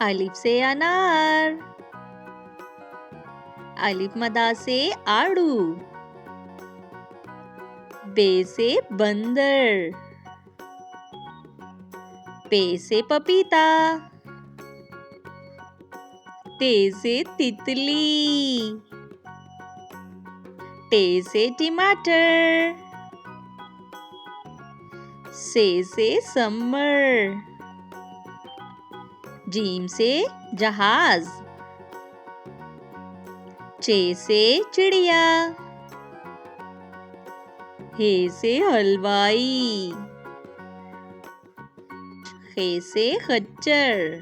अलिफ से अनार, अलिफ मदा से आड़ू, बे से बंदर, पे से पपीता, ते से तितली, टे से टमाटर, से समर, जीम से जहाज, चे से चिड़िया, हे से हलवाई, खे से खच्चर,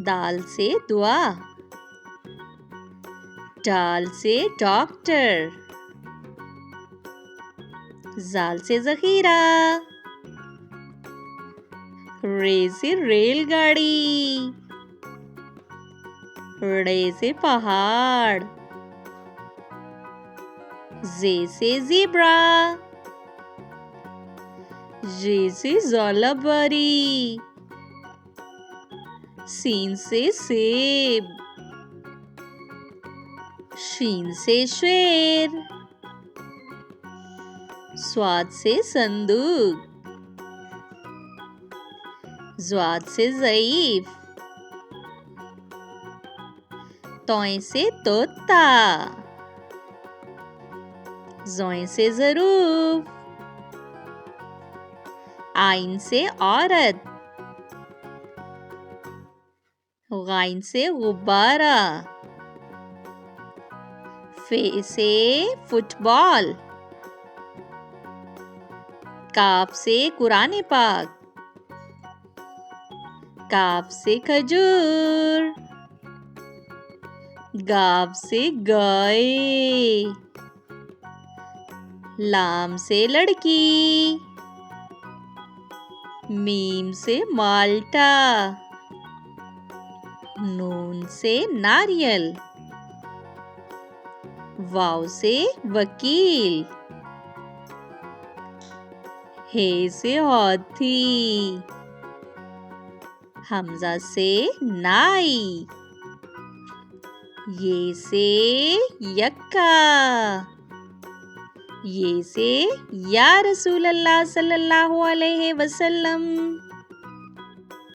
दाल से दुआ, डाल से डॉक्टर, जाल से जखीरा, रे से रेलगाड़ी, रे से पहाड़, जे से ज़ेब्रा, जे से ज़ालाबारी, सीन से सेब, शीन से शेर, स्वाद से संदूक, ज़्वाद से ज़ईफ, तोय से तोता, ज़ोय से ज़रूफ, आइन से औरत, गाइन से गुब्बारा, फे से फुटबॉल, काफ से कुरान पाक, काफ से खजूर, गाव से गाय, लाम से लड़की, मीम से माल्टा, नून से नारियल, वाव से वकील, हे से हाथी, हमजा से नाई, ये से यक्का, ये से या रसूल अल्लाह सल्लल्लाहु अलैहि वसल्लम।